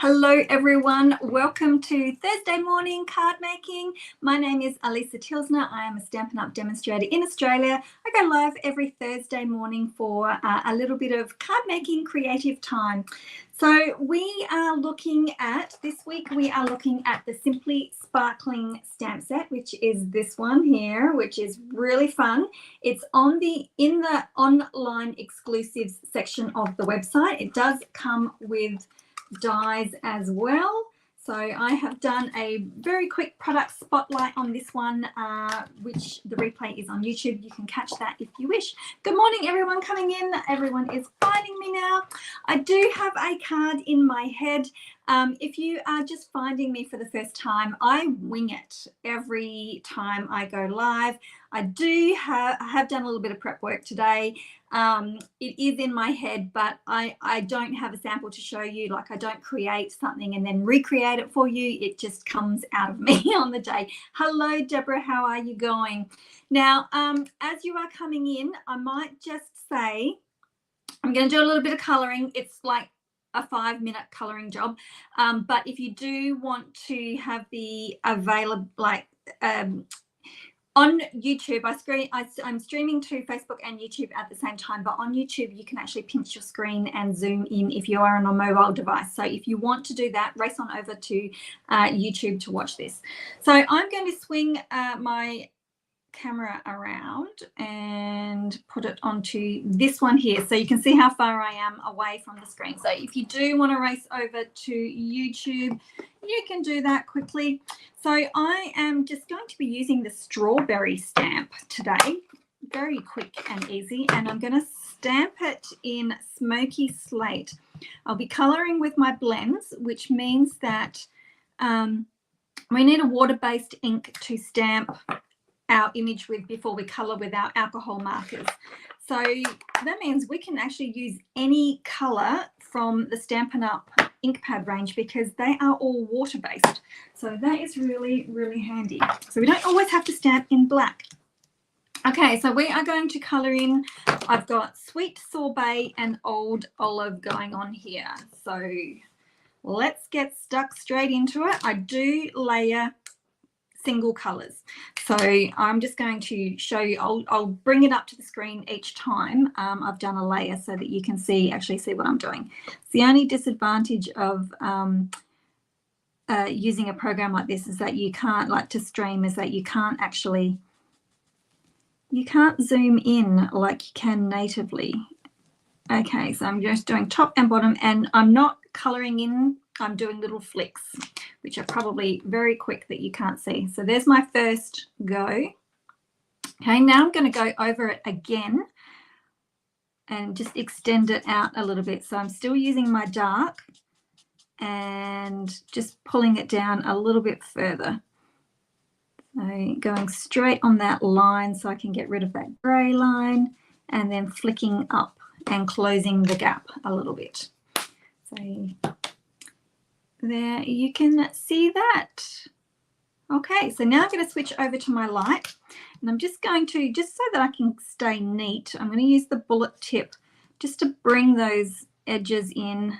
Hello everyone, welcome to Thursday morning card making. My name is Alisa Tilsner. I am a Stampin' Up demonstrator in Australia. I go live every Thursday morning for a little bit of card making creative time. So we are looking at, this week we are looking at the Simply Sparkling stamp set, which is this one here, which is really fun. It's in the online exclusives section of the website. It does come with dies as well. So I have done a very quick product spotlight on this one, which the replay is on YouTube. You can catch that if you wish. Good morning, everyone coming in. Everyone is finding me now. I do have a card in my head. If you are just finding me for the first time, I wing it every time I go live. I have done a little bit of prep work today. It is in my head, but I don't have a sample to show you. Like, I don't create something and then recreate it for you. It just comes out of me on the day. Hello, Deborah. How are you going? Now, as you are coming in, I might just say, I'm going to do a little bit of coloring. It's like a 5-minute coloring job. But if you do want to have the available, like, on YouTube, I'm streaming to Facebook and YouTube at the same time, but on YouTube, you can actually pinch your screen and zoom in if you are on a mobile device. So if you want to do that, race on over to YouTube to watch this. So I'm going to swing my camera around and put it onto this one here, so you can see how far I am away from the screen. So if you do want to race over to YouTube, you can do that quickly. So I am just going to be using the strawberry stamp today, very quick and easy, and I'm going to stamp it in smoky slate. I'll be coloring with my blends, which means that we need a water-based ink to stamp our image with before we color with our alcohol markers. So that means we can actually use any color from the Stampin' Up ink pad range because they are all water-based. So that is really, really handy. So we don't always have to stamp in black. Okay, so we are going to color in. I've got Sweet Sorbet and Old Olive going on here. So let's get stuck straight into it. I do layer single colors, so I'm just going to show you. I'll bring it up to the screen each time I've done a layer so that you can actually see what I'm doing. It's the only disadvantage of using a program like this is that you can't, like to stream, is that you can't zoom in like you can natively. Okay, so I'm just doing top and bottom, and I'm not coloring in, I'm doing little flicks, which are probably very quick that you can't see. So there's my first go. Okay, now I'm going to go over it again and just extend it out a little bit. So I'm still using my dark and just pulling it down a little bit further. So going straight on that line so I can get rid of that grey line, and then flicking up and closing the gap a little bit. So there, you can see that. Okay, so now I'm going to switch over to my light, and I'm just going to, just so that I can stay neat, I'm going to use the bullet tip just to bring those edges in.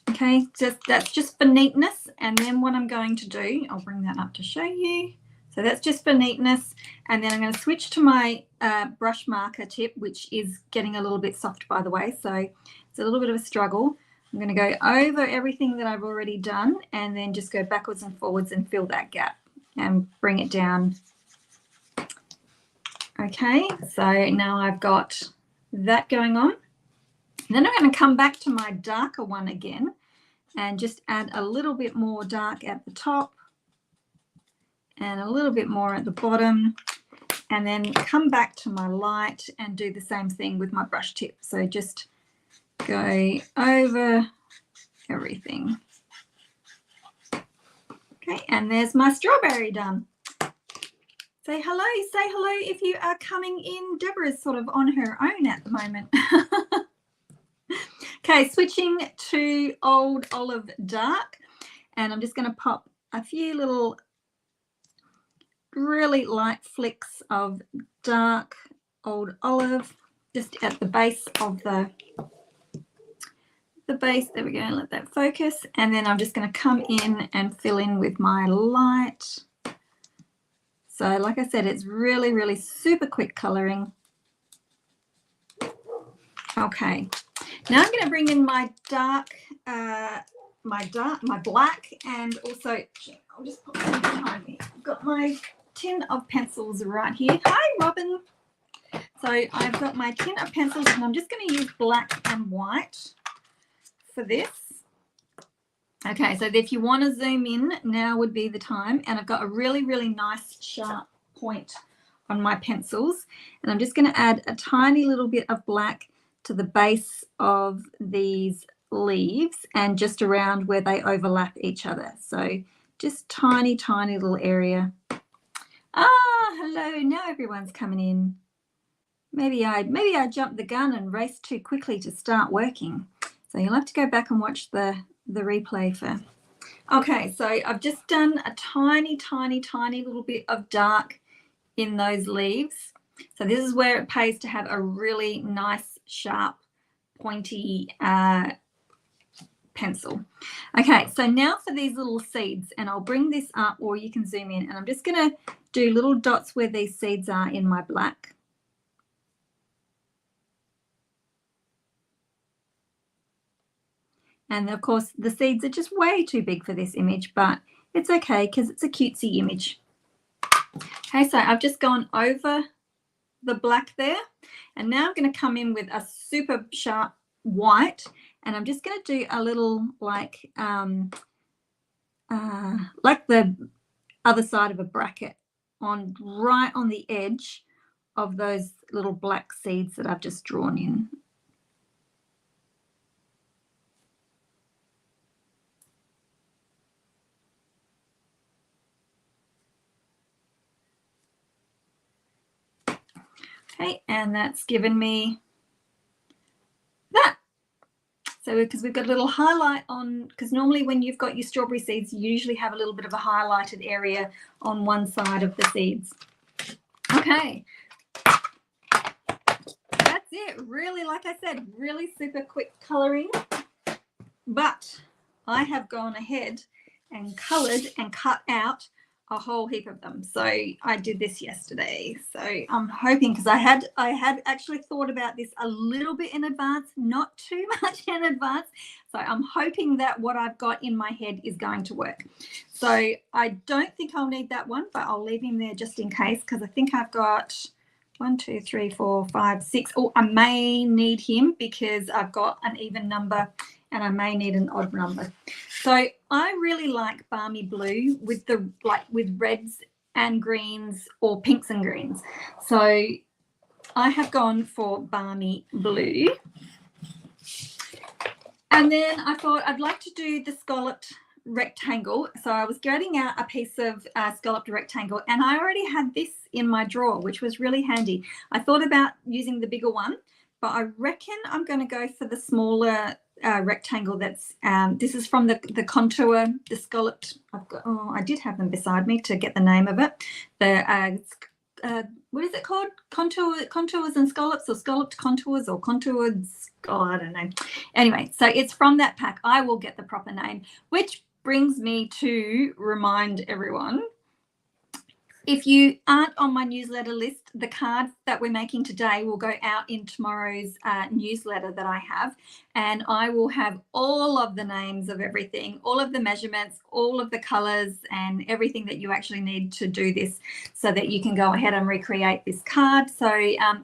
Okay, that's just for neatness. And then what I'm going to do, I'll bring that up to show you. So that's just for neatness. And then I'm going to switch to my brush marker tip, which is getting a little bit soft, by the way. So it's a little bit of a struggle. I'm going to go over everything that I've already done and then just go backwards and forwards and fill that gap and bring it down. Okay, so now I've got that going on. Then I'm going to come back to my darker one again and just add a little bit more dark at the top and a little bit more at the bottom, and then come back to my light and do the same thing with my brush tip. So just go over everything. Okay, and there's my strawberry done. Say hello if you are coming in. Deborah's sort of on her own at the moment. Okay, switching to Old Olive Dark, and I'm just going to pop a few little really light flicks of dark Old Olive just at the base of the the base. There we go. Let that focus. And then I'm just going to come in and fill in with my light. So like I said, it's really, really super quick coloring. Okay. Now I'm going to bring in my dark, my black, and also I'll just put them behind me. I've got my tin of pencils right here. Hi, Robin. So I've got my tin of pencils, and I'm just going to use black and white for this. Okay, so if you want to zoom in, now would be the time. And I've got a really, really nice sharp point on my pencils. And I'm just going to add a tiny little bit of black to the base of these leaves and just around where they overlap each other. So just tiny, tiny little area. Ah, hello. Now everyone's coming in. Maybe I jumped the gun and raced too quickly to start working. So you'll have to go back and watch the replay for. Okay, so I've just done a tiny, tiny, tiny little bit of dark in those leaves. So this is where it pays to have a really nice, sharp, pointy pencil. Okay, so now for these little seeds, and I'll bring this up, or you can zoom in, and I'm just going to do little dots where these seeds are in my black. And of course, the seeds are just way too big for this image, but it's okay because it's a cutesy image. Okay, so I've just gone over the black there, and now I'm going to come in with a super sharp white, and I'm just going to do a little like the other side of a bracket on right on the edge of those little black seeds that I've just drawn in. Okay, and that's given me that. So because we've got a little highlight on, because normally when you've got your strawberry seeds, you usually have a little bit of a highlighted area on one side of the seeds. Okay, that's it. Really, like I said, really super quick coloring. But I have gone ahead and colored and cut out a whole heap of them. So I did this yesterday. So I'm hoping, because I had actually thought about this a little bit in advance, not too much in advance. So I'm hoping that what I've got in my head is going to work. So I don't think I'll need that one, but I'll leave him there just in case, because I think I've got 1, 2, 3, 4, 5, 6. Oh, I may need him because I've got an even number and I may need an odd number. So I really like balmy blue with with reds and greens, or pinks and greens. So I have gone for balmy blue. And then I thought I'd like to do the scalloped rectangle. So I was getting out a piece of scalloped rectangle, and I already had this in my drawer, which was really handy. I thought about using the bigger one, but I reckon I'm going to go for the smaller rectangle. That's this is from the contour, the scalloped. I did have them beside me to get the name of it. The what is it called? Contours and scallops, or scalloped contours, or contoured. Oh, I don't know. Anyway, so it's from that pack. I will get the proper name, which brings me to remind everyone, if you aren't on my newsletter list, the card that we're making today will go out in tomorrow's newsletter that I have, and I will have all of the names of everything, all of the measurements, all of the colors, and everything that you actually need to do this, so that you can go ahead and recreate this card. So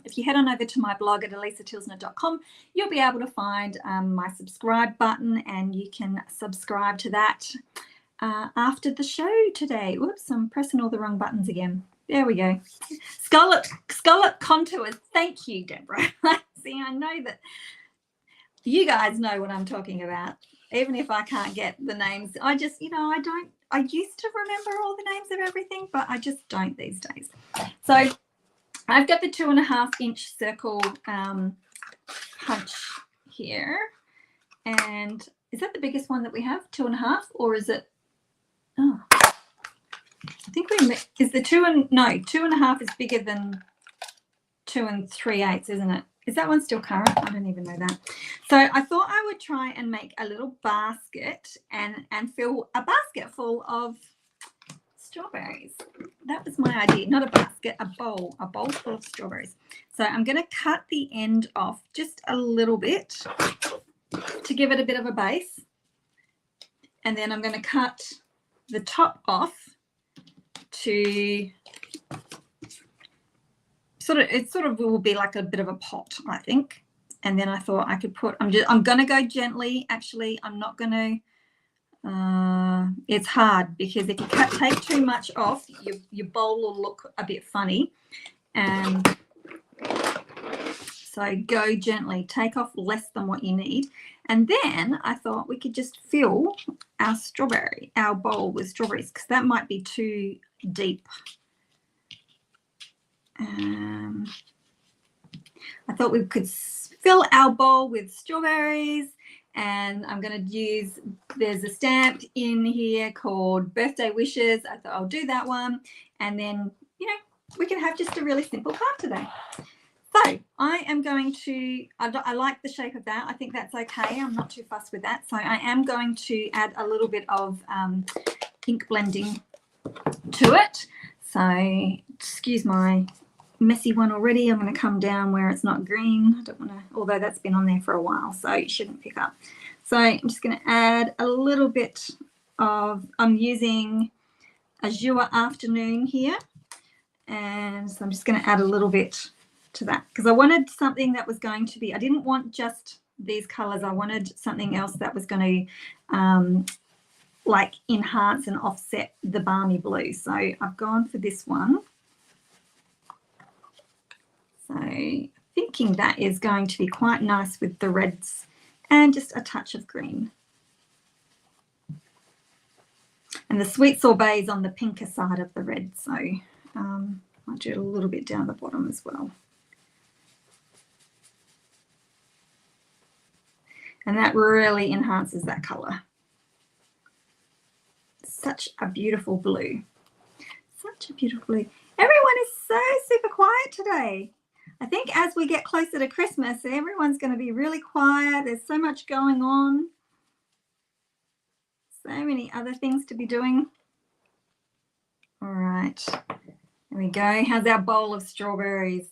if you head on over to my blog at alisatilsner.com, you'll be able to find my subscribe button, and you can subscribe to that after the show today. Whoops, I'm pressing all the wrong buttons again. There we go. Scallop contours. Thank you, Deborah. See, I know that you guys know what I'm talking about, even if I can't get the names. I just, I used to remember all the names of everything, but I just don't these days. So I've got the 2.5-inch circle punch here. And is that the biggest one that we have? 2.5, or is it? Oh, I think is the 2.5 is bigger than 2 3/8, isn't it? Is that one still current? I don't even know that. So I thought I would try and make a little basket and fill a basket full of strawberries. That was my idea. Not a basket, a bowl full of strawberries. So I'm going to cut the end off just a little bit to give it a bit of a base. And then I'm going to cut the top off to it sort of will be like a bit of a pot, I think. And then I thought I could put, I'm going to go gently. Actually, I'm not going to, it's hard because if you take too much off, your bowl will look a bit funny. And so go gently, take off less than what you need. And then I thought we could just fill our bowl with strawberries, because that might be too deep. I thought we could fill our bowl with strawberries, and I'm going to use, there's a stamp in here called Birthday Wishes. I thought I'll do that one, and then, you know, we can have just a really simple card today. So I am going to, I like the shape of that. I think that's okay. I'm not too fussed with that. So I am going to add a little bit of ink blending to it. So excuse my messy one already. I'm going to come down where it's not green. I don't want to, although that's been on there for a while, so it shouldn't pick up. So I'm just going to add a little bit of, I'm using Azure Afternoon here. And so I'm just going to add a little bit to that, because I wanted something that was going to be, I didn't want just these colors. I wanted something else that was going to like enhance and offset the balmy blue. So I've gone for this one. So thinking that is going to be quite nice with the reds and just a touch of green. And the sweet sorbet is on the pinker side of the red, so I'll do it a little bit down the bottom as well. And that really enhances that colour. Such a beautiful blue. Such a beautiful blue. Everyone is so super quiet today. I think as we get closer to Christmas, everyone's going to be really quiet. There's so much going on. So many other things to be doing. All right. There we go. How's our bowl of strawberries?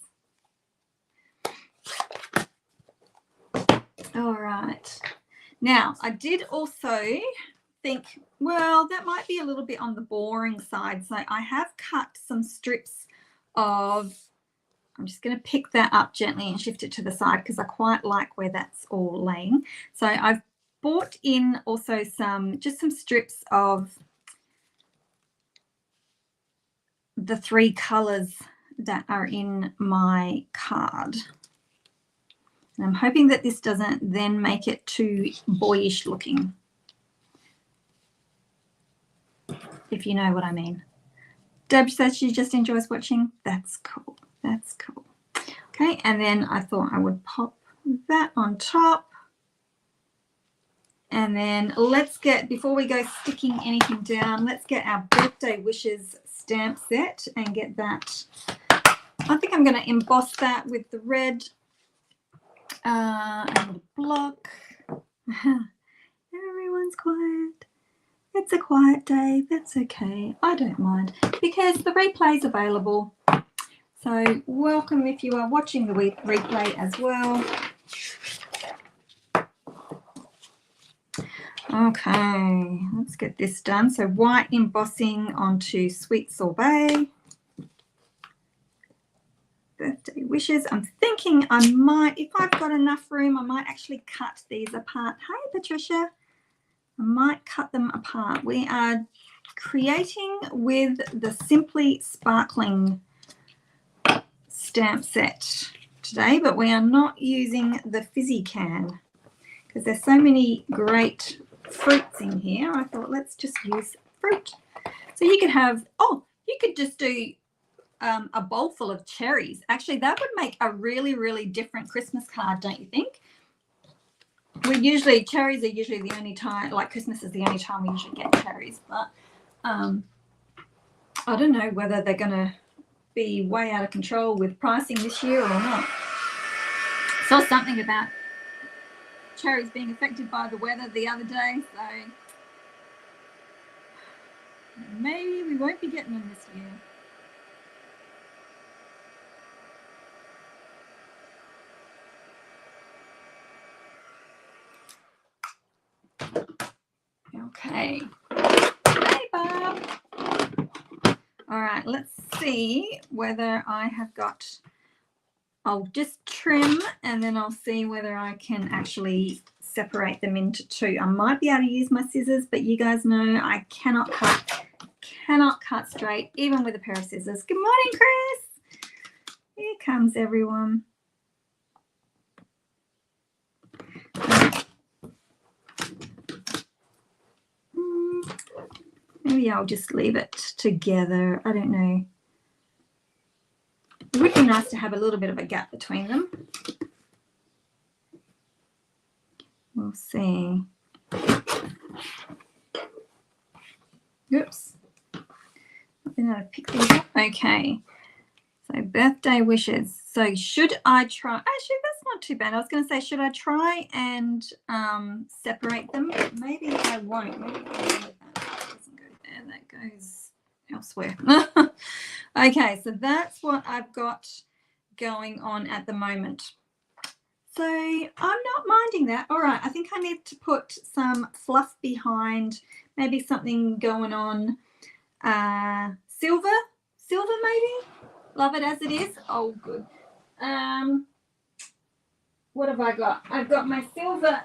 All right. Now, I did also think, well, that might be a little bit on the boring side. So I have cut some strips of, I'm just going to pick that up gently and shift it to the side because I quite like where that's all laying. So I've bought in also just some strips of the 3 colors that are in my card. And I'm hoping that this doesn't then make it too boyish looking, if you know what I mean. Deb says she just enjoys watching. That's cool. That's cool. Okay, and then I thought I would pop that on top. And then let's get, before we go sticking anything down, let's get our Birthday Wishes stamp set and get that. I think I'm going to emboss that with the red and the block. Everyone's quiet. It's a quiet day. That's okay. I don't mind because the replay is available. So welcome if you are watching the replay as well. Okay, let's get this done. So white embossing onto Sweet Sorbet. Birthday Wishes. I'm thinking I might, if I've got enough room, I might actually cut these apart. Hey, Patricia. I might cut them apart. We are creating with the Simply Sparkling stamp set today, but we are not using the fizzy can because there's so many great fruits in here. I thought let's just use fruit. So you could have, oh, you could just do a bowl full of cherries. Actually, that would make a really, really different Christmas card, don't you think? Cherries are usually the only time, like Christmas is the only time we usually get cherries, but I don't know whether they're going to be way out of control with pricing this year or not. Saw something about cherries being affected by the weather the other day, so maybe we won't be getting them this year. Okay. Hey, Bob. All right, let's see whether I have got, I'll just trim and then I'll see whether I can actually separate them into two. I might be able to use my scissors, but you guys know I cannot cut straight, even with a pair of scissors. Good morning, Chris. Here comes everyone. Maybe I'll just leave it together. I don't know. It would be nice to have a little bit of a gap between them. We'll see. Oops. I've been able to pick these up. Okay. So birthday wishes. So should I try? Actually, that's not too bad. I was going to say, should I try and separate them? Maybe I won't. Maybe that doesn't go there. That goes elsewhere. Okay, so that's what I've got going on at the moment. So I'm not minding that. All right, I think I need to put some fluff behind, maybe something going on. Silver maybe? Love it as it is. Oh, good. What have I got? I've got my silver.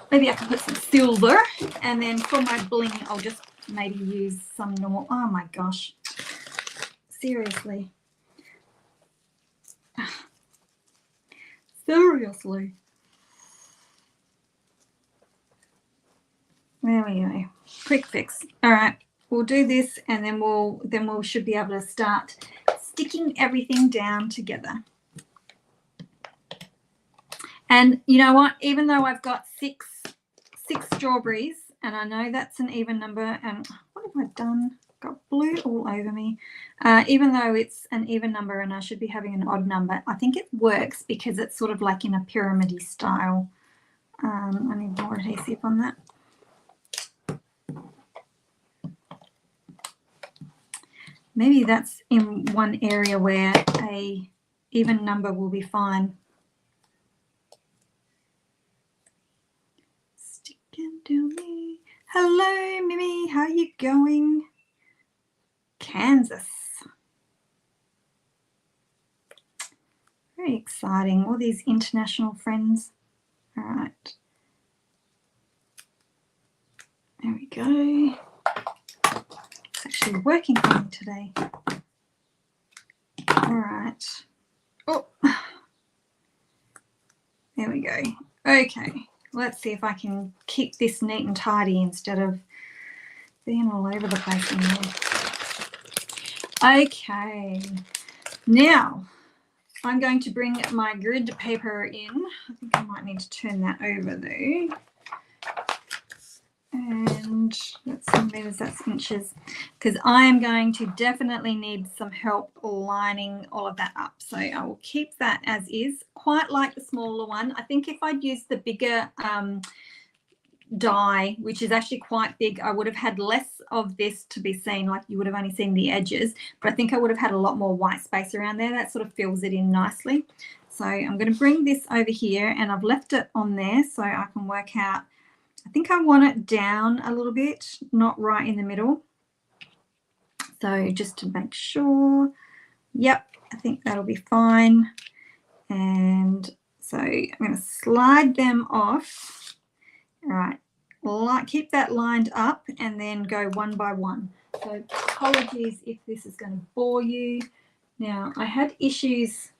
Maybe I can put some silver, and then for my bling, I'll just maybe use some normal. Oh my gosh. Seriously. Seriously. There we go. Quick fix. All right. We'll do this, and then we should be able to start sticking everything down together. And you know what? Even though I've got six strawberries, and I know that's an even number, and what have I done? Got blue all over me. Even though it's an even number and I should be having an odd number, I think it works because it's sort of like in a pyramid-y style. I need more adhesive on that. Maybe that's in one area where a even number will be fine. Sticking to me. Hello, Mimi. How are you going? Kansas. Very exciting. All these international friends. All right. There we go. It's actually working for me today. All right. Oh, there we go. Okay. Let's see if I can keep this neat and tidy instead of being all over the place in here. Okay, now I'm going to bring my grid paper in. I think I might need to turn that over though. And let's see, meters, that's inches, because I am going to definitely need some help lining all of that up. So I will keep that as is, quite like the smaller one. I think if I'd used the bigger die, which is actually quite big, I would have had less of this to be seen, like you would have only seen the edges, but I think I would have had a lot more white space around there. That sort of fills it in nicely. So I'm going to bring this over here, and I've left it on there so I can work out. I think I want it down a little bit, not right in the middle. So just to make sure, yep, I think that'll be fine. And so I'm going to slide them off. All right, keep that lined up and then go one by one. So apologies if this is going to bore you. Now, I had issues.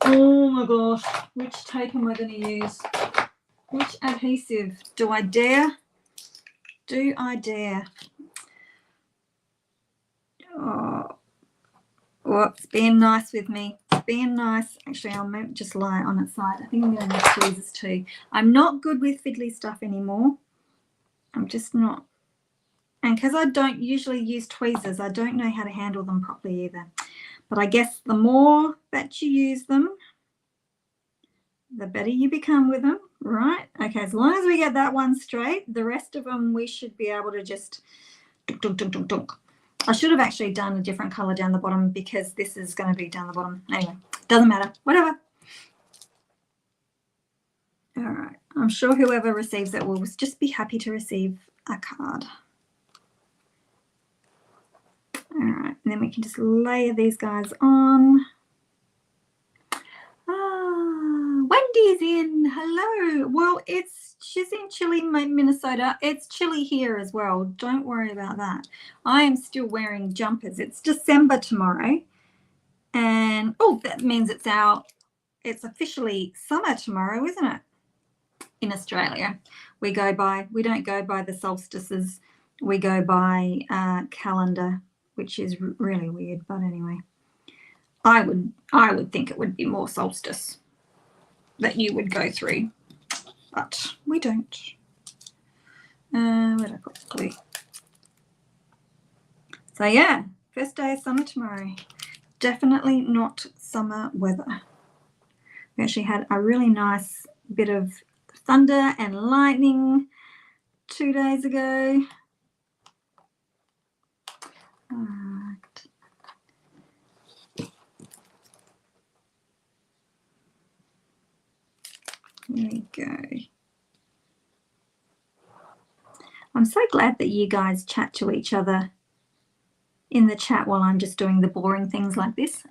Oh my gosh, which tape am I going to use? Which adhesive? Do I dare? Do I dare? Oh, it's being nice with me. It's being nice. Actually, I'll maybe just lie on its side. I think I'm going to need tweezers too. I'm not good with fiddly stuff anymore. I'm just not. And because I don't usually use tweezers, I don't know how to handle them properly either. But I guess the more that you use them, the better you become with them, right? Okay, as long as we get that one straight, the rest of them we should be able to just dunk, dunk, dunk, dunk, dunk. I should have actually done a different color down the bottom because this is going to be down the bottom. Anyway, doesn't matter, whatever. All right, I'm sure whoever receives it will just be happy to receive a card. All right, and then we can just layer these guys on. Wendy's in. Hello. Well, she's in chilly Minnesota. It's chilly here as well. Don't worry about that. I am still wearing jumpers. It's December tomorrow, and that means it's officially summer tomorrow, isn't it? In Australia, we don't go by the solstices. We go by calendar, which is really weird. But anyway, I would think it would be more solstice that you would go through, but we don't. Where did I put the glue? So yeah, first day of summer tomorrow. Definitely not summer weather. We actually had a really nice bit of thunder and lightning 2 days ago. All right. There we go. I'm so glad that you guys chat to each other in the chat while I'm just doing the boring things like this.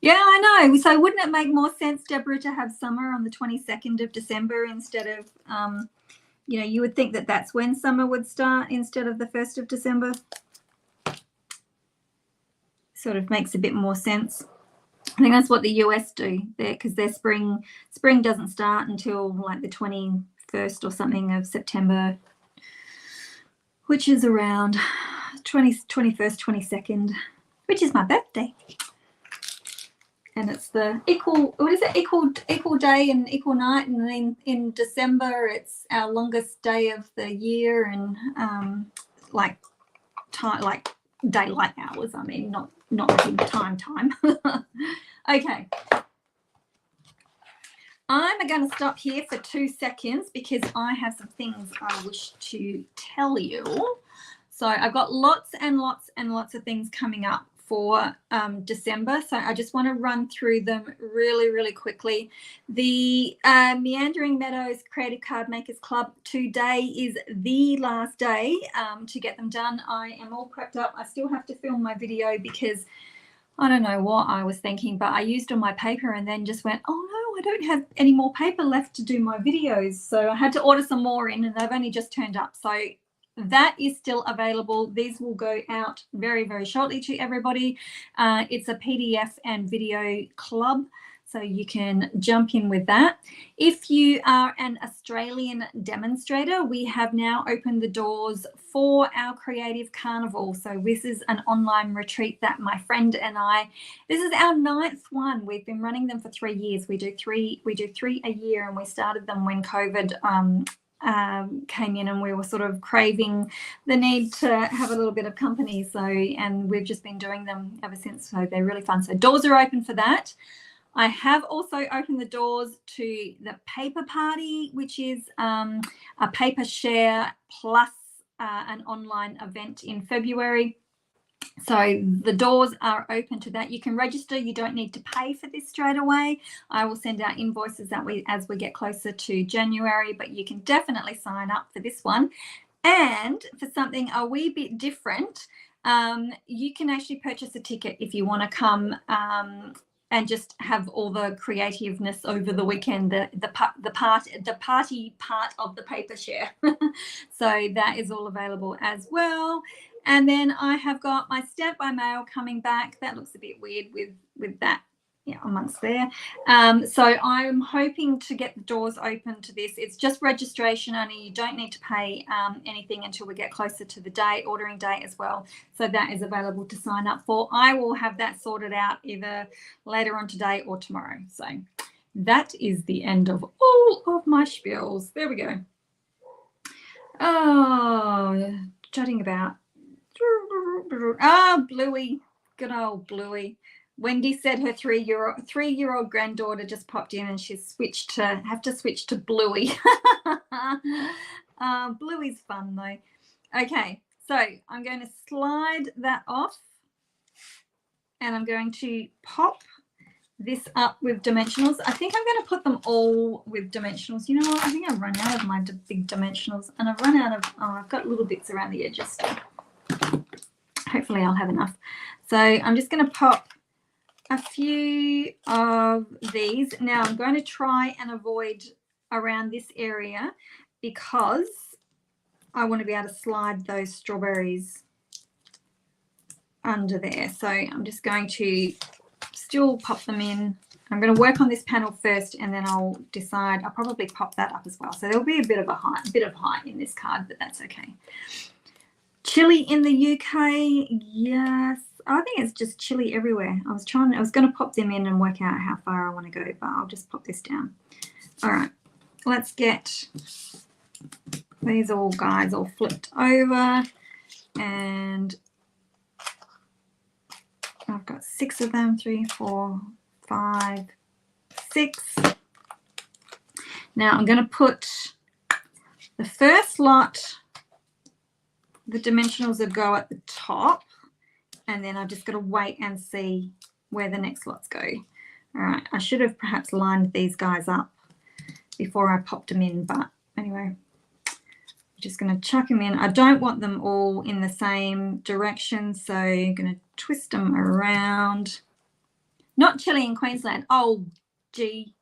Yeah, I know. So wouldn't it make more sense, Deborah, to have summer on the 22nd of December instead of, you would think that that's when summer would start instead of the 1st of December. Sort of makes a bit more sense. I think that's what the US do there, because their spring doesn't start until like the 21st or something of September, which is around 21st, 22nd, which is my birthday. And it's the equal day and equal night, and then in December it's our longest day of the year, and like daylight hours. I mean, not time. Okay, I'm going to stop here for 2 seconds because I have some things I wish to tell you. So I've got lots and lots and lots of things coming up for December, so I just want to run through them really, really quickly. The Meandering Meadows Creative Card Makers Club, today is the last day to get them done. I am all prepped up. I still have to film my video because I don't know what I was thinking, but I used all my paper and then just went, oh no, I don't have any more paper left to do my videos. So I had to order some more in, and they've only just turned up. So that is still available. These will go out very, very shortly to everybody. It's a PDF and video club, so you can jump in with that. If you are an Australian demonstrator, we have now opened the doors for our Creative Carnival. So this is an online retreat that my friend and I, this is our 9th one. We've been running them for 3 years. We do three a year, and we started them when COVID came in, and we were sort of craving the need to have a little bit of company. So, and we've just been doing them ever since. So they're really fun. So doors are open for that. I have also opened the doors to the paper party, which is a paper share plus an online event in February. So the doors are open to that. You can register. You don't need to pay for this straight away. I will send out invoices as we get closer to January, but you can definitely sign up for this one. And for something a wee bit different, you can actually purchase a ticket if you want to come and just have all the creativeness over the weekend, the party part of the paper share. So that is all available as well. And then I have got my Stamp by Mail coming back. That looks a bit weird with that amongst there. So I'm hoping to get the doors open to this. It's just registration only. You don't need to pay anything until we get closer to the ordering date as well. So that is available to sign up for. I will have that sorted out either later on today or tomorrow. So that is the end of all of my spiels. There we go. Oh, chatting about. Ah, Bluey. Good old Bluey. Wendy said her three-year-old granddaughter just popped in and she's have to switch to Bluey. Bluey's fun though. Okay, so I'm going to slide that off and I'm going to pop this up with dimensionals. I think I'm going to put them all with dimensionals. You know what? I think I've run out of my big dimensionals and I've run out of, I've got little bits around the edges still. Hopefully I'll have enough. So I'm just going to pop a few of these. Now I'm going to try and avoid around this area because I want to be able to slide those strawberries under there. So I'm just going to still pop them in. I'm going to work on this panel first and then I'll decide. I'll probably pop that up as well. So there'll be a bit of height in this card, but that's okay. Chilli in the UK, yes. I think it's just chilli everywhere. I was going to pop them in and work out how far I want to go, but I'll just pop this down. All right, let's get these guys all flipped over, and I've got 6 of them, 3, 4, 5, 6. Now I'm going to put the first lot, the dimensionals that go at the top, and then I've just got to wait and see where the next lots go. All right, I should have perhaps lined these guys up before I popped them in, but anyway, I'm just going to chuck them in. I don't want them all in the same direction, so I'm going to twist them around. Not chilli in Queensland. Oh, gee.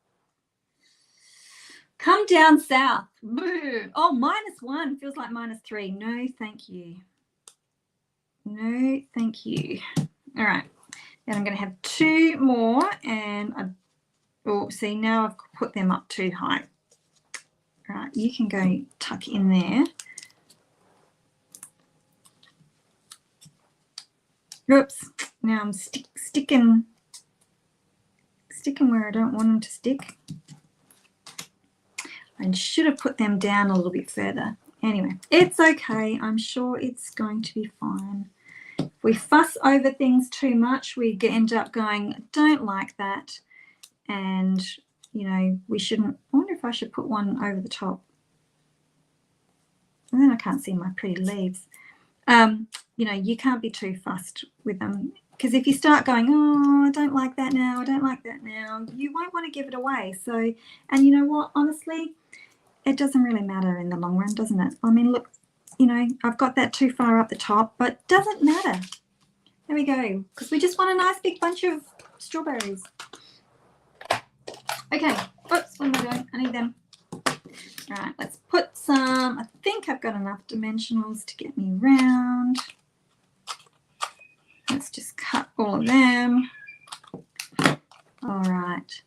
Come down south. Boo. Oh, -1. Feels like -3. No, thank you. No, thank you. All right. Then I'm going to have 2 more, and see, now I've put them up too high. All right, you can go tuck in there. Oops. Now I'm sticking where I don't want them to stick. I should have put them down a little bit further. Anyway, it's okay. I'm sure it's going to be fine. If we fuss over things too much, we end up going, I don't like that. And, you know, we shouldn't. I wonder if I should put one over the top. And then I can't see my pretty leaves. You know, you can't be too fussed with them. Because if you start going, oh, I don't like that now, I don't like that now, you won't want to give it away. So, and you know what, honestly, it doesn't really matter in the long run, doesn't it? I mean, look, you know, I've got that too far up the top, but doesn't matter. There we go, because we just want a nice big bunch of strawberries. Okay, oops, what am I doing? I need them. All right, let's put some, I think I've got enough dimensionals to get me round. Let's just cut all of them. All right.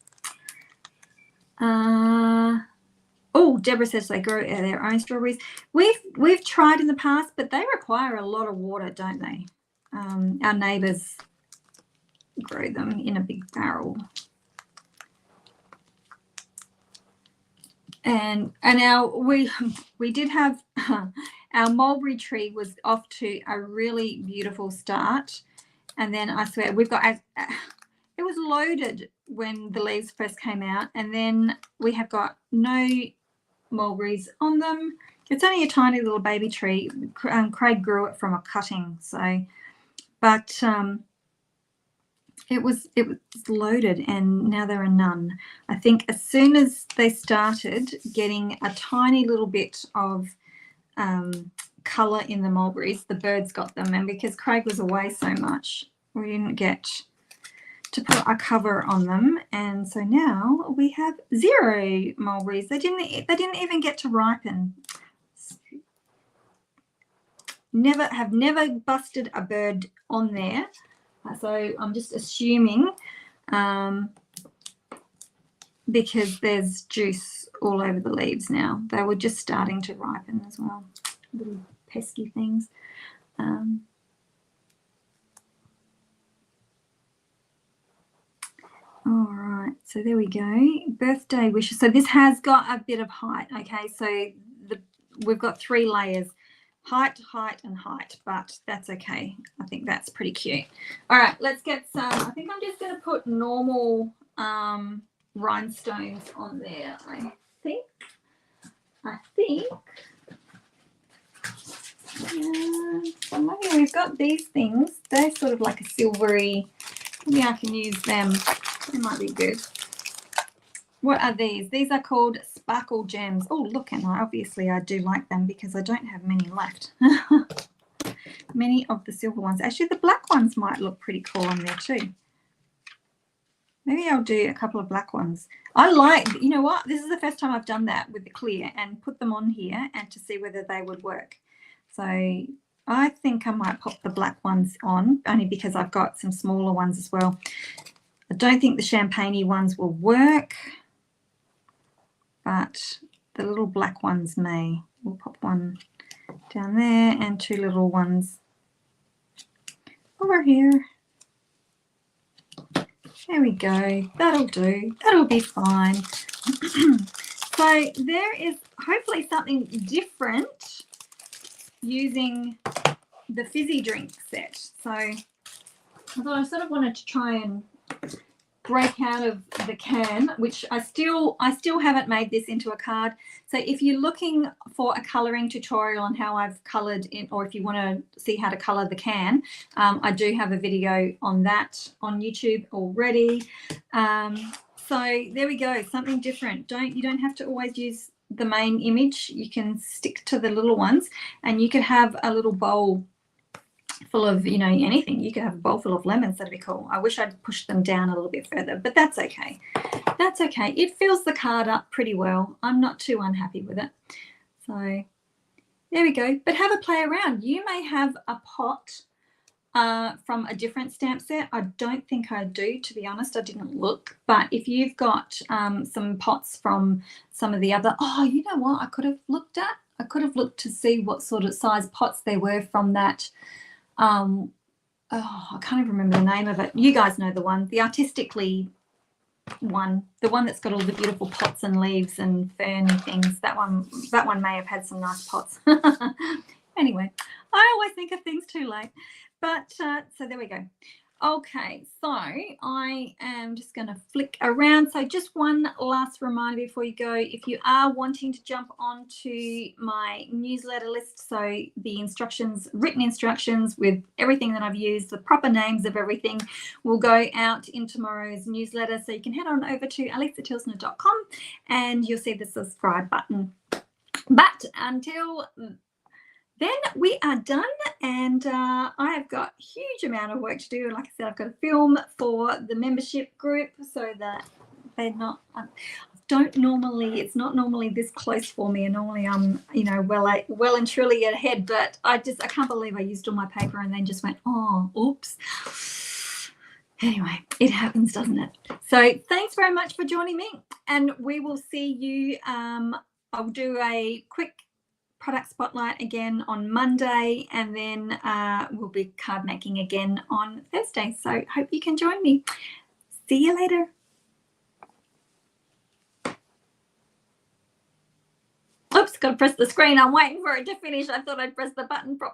Oh, Deborah says they grow their own strawberries. We've tried in the past, but they require a lot of water, don't they? Our neighbours grow them in a big barrel. And we did have our mulberry tree was off to a really beautiful start, and then I swear we've got it was loaded when the leaves first came out, and then we have got no mulberries on them. It's only a tiny little baby tree. Craig grew it from a cutting, so but it was loaded, and now there are none. I think as soon as they started getting a tiny little bit of colour in the mulberries, the birds got them, and because Craig was away so much, we didn't get to put a cover on them, and so now we have 0 mulberries. They didn't even get to ripen. Have never busted a bird on there. So I'm just assuming because there's juice all over the leaves now. They were just starting to ripen as well, little pesky things. All right, so there we go. Birthday wishes. So this has got a bit of height, okay? So we've got 3 layers. height, and height, but that's okay. I think that's pretty cute. All right, let's get some. I think I'm just going to put normal rhinestones on there. I think. So maybe we've got these things. They're sort of like a silvery. Maybe I can use them. They might be good. What are these? These are called sparkle gems. Oh, look, and obviously I do like them because I don't have many left. Many of the silver ones. Actually, the black ones might look pretty cool on there too. Maybe I'll do a couple of black ones. I like, you know what? This is the first time I've done that with the clear and put them on here and to see whether they would work. So I think I might pop the black ones on, only because I've got some smaller ones as well. I don't think the champagne-y ones will work, but the little black ones may. We'll pop one down there and two little ones over here. There we go. That'll do. That'll be fine. So there is hopefully something different using the fizzy drink set. So I thought I sort of wanted to try and break out of the can, which I still haven't made this into a card. So if you're looking for a colouring tutorial on how I've coloured it, or if you want to see how to colour the can, I do have a video on that on YouTube already. So there we go, something different. You don't have to always use the main image. You can stick to the little ones, and you could have a little bowl full of, you know, anything. You could have a bowl full of lemons. That'd be cool. I wish I'd pushed them down a little bit further, but that's okay. That's okay. It fills the card up pretty well. I'm not too unhappy with it. So there we go. But have a play around. You may have a pot from a different stamp set. I don't think I do, to be honest. I didn't look. But if you've got some pots from some of the other, oh, you know what I could have looked at? I could have looked to see what sort of size pots there were from that. Oh, I can't even remember the name of it. You guys know the one, the artistically one, the one that's got all the beautiful pots and leaves and fern things. That one may have had some nice pots. Anyway, I always think of things too late. But so there we go. Okay, so I am just going to flick around. So just one last reminder before you go. If you are wanting to jump onto my newsletter list, so the instructions, written instructions with everything that I've used, the proper names of everything, will go out in tomorrow's newsletter. So you can head on over to alisatilsner.com and you'll see the subscribe button. But until then we are done, and I have got a huge amount of work to do. Like I said, I've got to film for the membership group so that they're not, it's not normally this close for me, and normally I'm, you know, well and truly ahead, but I can't believe I used all my paper and then just went, oh, oops. Anyway, it happens, doesn't it? So thanks very much for joining me, and we will see you. I'll do a quick product spotlight again on Monday, and then we'll be card making again on Thursday. So hope you can join me. See you later. Oops, got to press the screen. I'm waiting for it to finish. I thought I'd press the button properly.